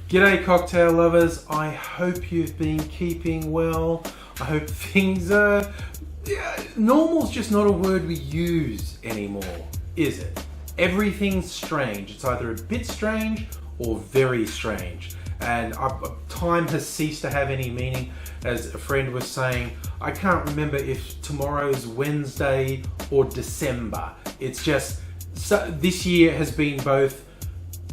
G'day cocktail lovers, I hope you've been keeping well. I hope things are... normal's just not a word we use anymore, is it? Everything's strange. It's either a bit strange or very strange. And time has ceased to have any meaning. As a friend was saying, I can't remember if tomorrow's Wednesday or December. It's just, this year has been both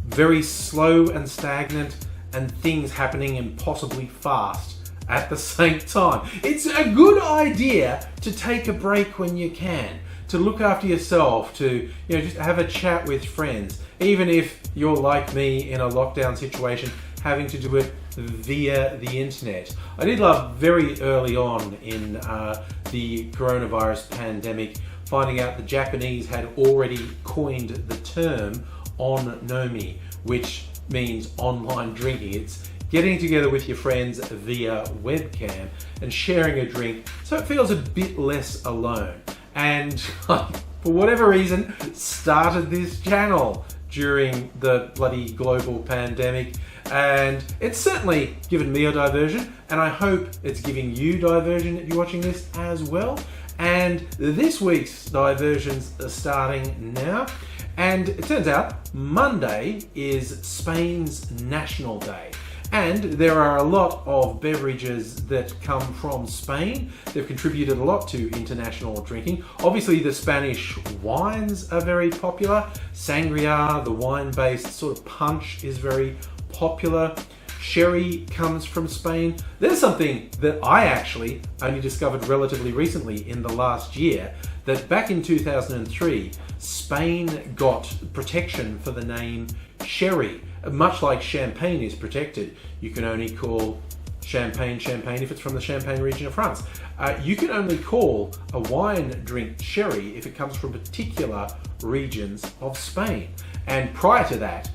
very slow and stagnant, and things happening impossibly fast at the same time. It's a good idea to take a break when you can, to look after yourself, to just have a chat with friends, even if you're like me in a lockdown situation, having to do it via the internet. I did love very early on in the coronavirus pandemic finding out the Japanese had already coined the term onnomi, which means online drinking. It's getting together with your friends via webcam and sharing a drink so it feels a bit less alone. And for whatever reason, started this channel during the bloody global pandemic. And it's certainly given me a diversion, and I hope it's giving you diversion if you're watching this as well. And this week's diversions are starting now. And it turns out Monday is Spain's National Day. And there are a lot of beverages that come from Spain. They've contributed a lot to international drinking. Obviously, the Spanish wines are very popular. Sangria, the wine-based sort of punch, is very popular. Sherry comes from Spain. There's something that I actually only discovered relatively recently in the last year, that back in 2003, Spain got protection for the name sherry. Much like champagne is protected. You can only call champagne champagne if it's from the Champagne region of France. You can only call a wine drink sherry if it comes from particular regions of Spain. And prior to that,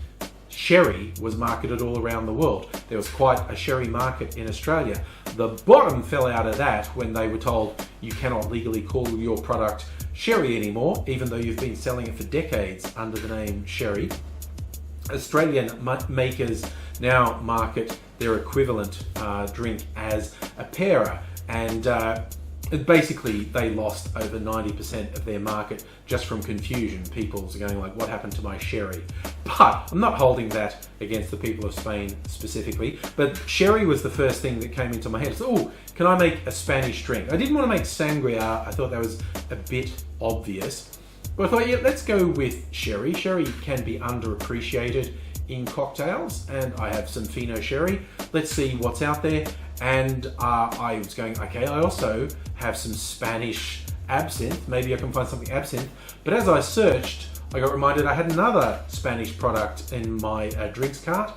sherry was marketed all around the world. There was quite a sherry market in Australia. The bottom fell out of that when they were told you cannot legally call your product sherry anymore, even though you've been selling it for decades under the name sherry. Australian makers now market their equivalent drink as a pera, and basically they lost over 90% of their market just from confusion. People's going like, what happened to my sherry? But I'm not holding that against the people of Spain specifically, but sherry was the first thing that came into my head. So, oh, can I make a Spanish drink? I didn't want to make sangria. I thought that was a bit obvious. But I thought, yeah, let's go with sherry. Sherry can be underappreciated in cocktails, and I have some Fino sherry. Let's see what's out there. And I was going, okay, I also have some Spanish absinthe. Maybe I can find something absinthe. But as I searched, I got reminded I had another Spanish product in my drinks cart,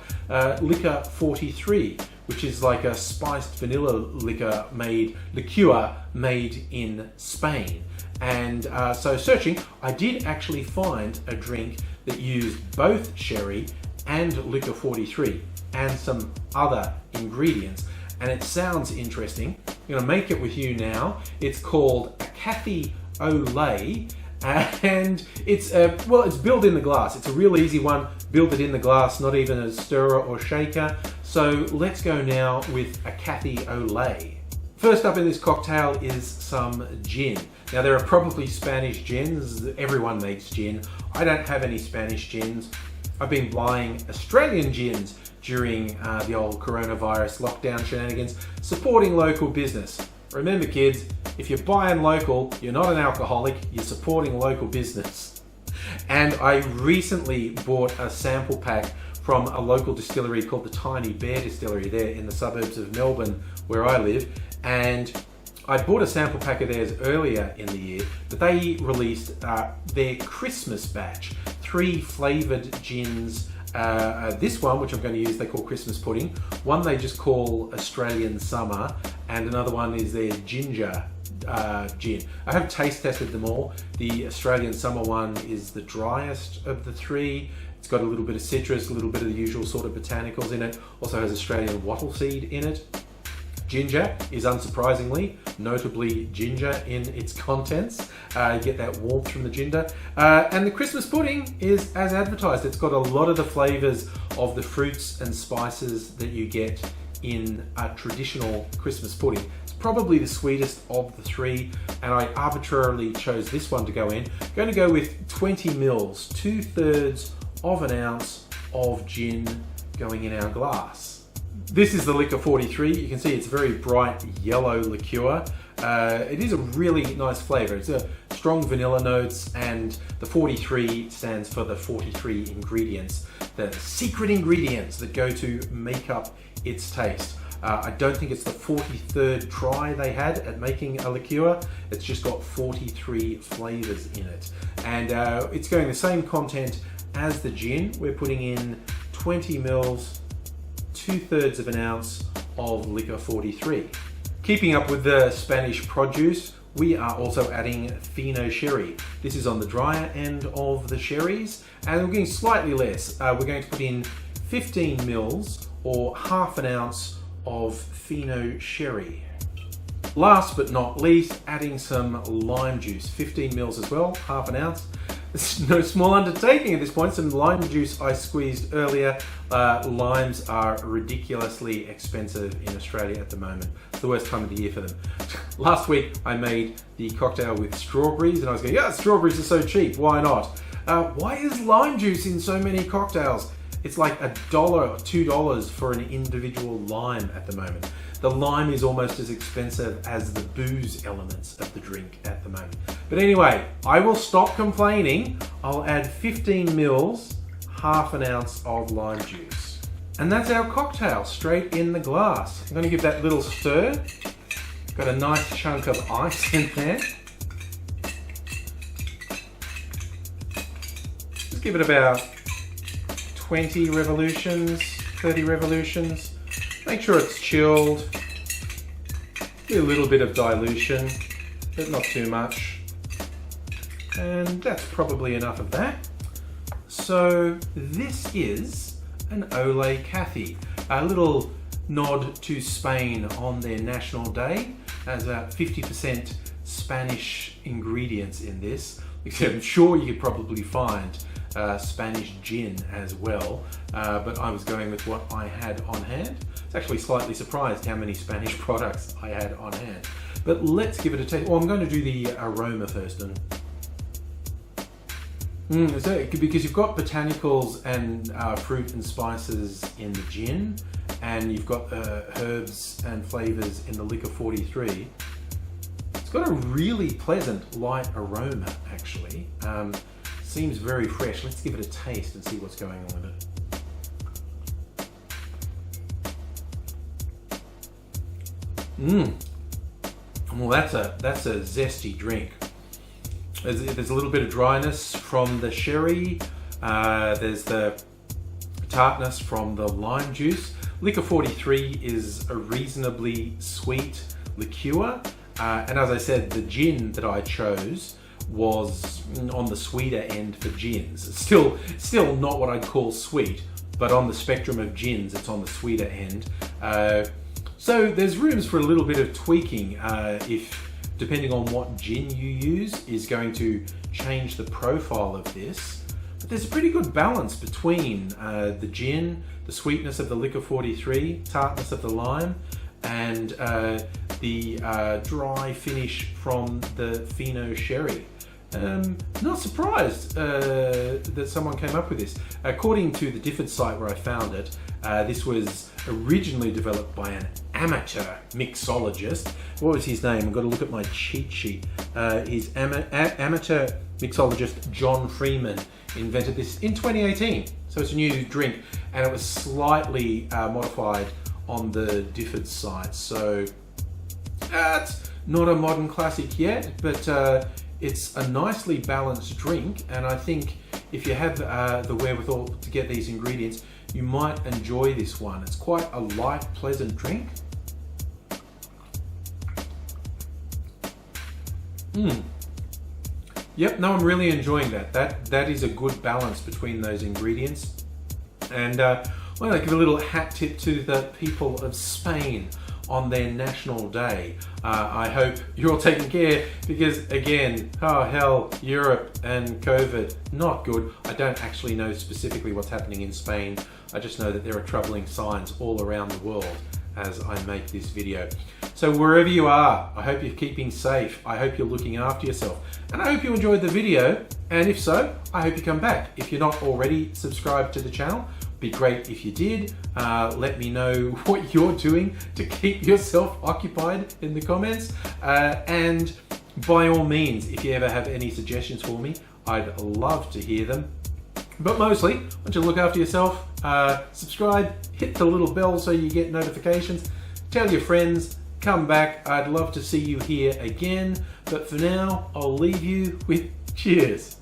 Liquor 43, which is like a spiced vanilla liquor made in Spain. And so searching, I did actually find a drink that used both sherry and Liquor 43 and some other ingredients. And it sounds interesting. I'm going to make it with you now. It's called a Cathy Olay, and it's built in the glass. It's a real easy one. Build it in the glass, not even a stirrer or shaker. So let's go now with a Cathy Olay. First up in this cocktail is some gin. Now there are probably Spanish gins. Everyone makes gin. I don't have any Spanish gins. I've been buying Australian gins during the old coronavirus lockdown shenanigans, supporting local business. Remember kids, if you're buying local, you're not an alcoholic, you're supporting local business. And I recently bought a sample pack from a local distillery called the Tiny Bear Distillery there in the suburbs of Melbourne, where I live. And I bought a sample pack of theirs earlier in the year, but they released their Christmas batch, 3 flavoured gins. This one, which I'm going to use, they call Christmas Pudding. One they just call Australian Summer, and another one is their Ginger gin. I have taste tested them all. The Australian Summer one is the driest of the 3. It's got a little bit of citrus, a little bit of the usual sort of botanicals in it. Also has Australian wattle seed in it. Ginger is unsurprisingly, notably ginger in its contents. You get that warmth from the ginger. And the Christmas pudding is as advertised. It's got a lot of the flavors of the fruits and spices that you get in a traditional Christmas pudding. It's probably the sweetest of the three, and I arbitrarily chose this one to go in. I'm going to go with 20 mils, 2/3 of an ounce of gin going in our glass. This is the Liquor 43. You can see it's very bright yellow liqueur. It is a really nice flavor. It's a strong vanilla notes, and the 43 stands for the 43 ingredients, the secret ingredients that go to make up its taste. I don't think it's the 43rd try they had at making a liqueur. It's just got 43 flavors in it. And it's going the same content as the gin. We're putting in 20 mils, 2/3 of an ounce of Liquor 43. Keeping up with the Spanish produce, we are also adding Fino Sherry. This is on the drier end of the sherries, and we're getting slightly less. We're going to put in 15 mils or half an ounce of Fino Sherry. Last but not least, adding some lime juice, 15 mils as well, half an ounce. It's no small undertaking at this point. Some lime juice I squeezed earlier. Limes are ridiculously expensive in Australia at the moment. It's the worst time of the year for them. Last week I made the cocktail with strawberries, and I was going, yeah, strawberries are so cheap, why not? Why is lime juice in so many cocktails? It's like $1 or $2 for an individual lime at the moment. The lime is almost as expensive as the booze elements of the drink at the moment. But anyway, I will stop complaining. I'll add 15 mils, half an ounce of lime juice. And that's our cocktail, straight in the glass. I'm gonna give that a little stir. Got a nice chunk of ice in there. Just give it about 20 revolutions, 30 revolutions. Make sure it's chilled. Do a little bit of dilution, but not too much. And that's probably enough of that. So this is an Ole Cathy, a little nod to Spain on their national day. There's about 50% Spanish ingredients in this. I'm sure you could probably find Spanish gin as well, but I was going with what I had on hand. I was actually slightly surprised how many Spanish products I had on hand. But let's give it a taste. Oh, I'm going to do the aroma first. Because you've got botanicals and fruit and spices in the gin, and you've got herbs and flavors in the Liquor 43. It's got a really pleasant light aroma, actually. Seems very fresh. Let's give it a taste and see what's going on with it. Well, that's a zesty drink. There's a little bit of dryness from the sherry. There's the tartness from the lime juice. Liquor 43 is a reasonably sweet liqueur, and as I said, the gin that I chose was on the sweeter end for gins. It's still not what I'd call sweet, but on the spectrum of gins, it's on the sweeter end. So there's rooms for a little bit of tweaking if, depending on what gin you use, is going to change the profile of this. But there's a pretty good balance between the gin, the sweetness of the Liquor 43, tartness of the lime, and the dry finish from the Fino Sherry. Not surprised that someone came up with this. According to the Difford site where I found it, this was originally developed by an amateur mixologist. What was his name? I've got to look at my cheat sheet. His amateur mixologist John Freeman invented this in 2018. So it's a new drink, and it was slightly modified on the Difford site. So it's not a modern classic yet, but it's a nicely balanced drink, and I think if you have the wherewithal to get these ingredients, you might enjoy this one. It's quite a light, pleasant drink. Yep, no, I'm really enjoying that. That is a good balance between those ingredients. And I'm going to give a little hat tip to the people of Spain on their national day. I hope you're all taking care because, again, oh hell, Europe and COVID, not good. I don't actually know specifically what's happening in Spain. I just know that there are troubling signs all around the world as I make this video. So wherever you are, I hope you're keeping safe. I hope you're looking after yourself. And I hope you enjoyed the video. And if so, I hope you come back. If you're not already subscribed to the channel, be great if you did. Let me know what you're doing to keep yourself occupied in the comments. And by all means, if you ever have any suggestions for me, I'd love to hear them. But mostly, I want you to look after yourself, subscribe, hit the little bell so you get notifications, tell your friends, come back. I'd love to see you here again. But for now, I'll leave you with cheers.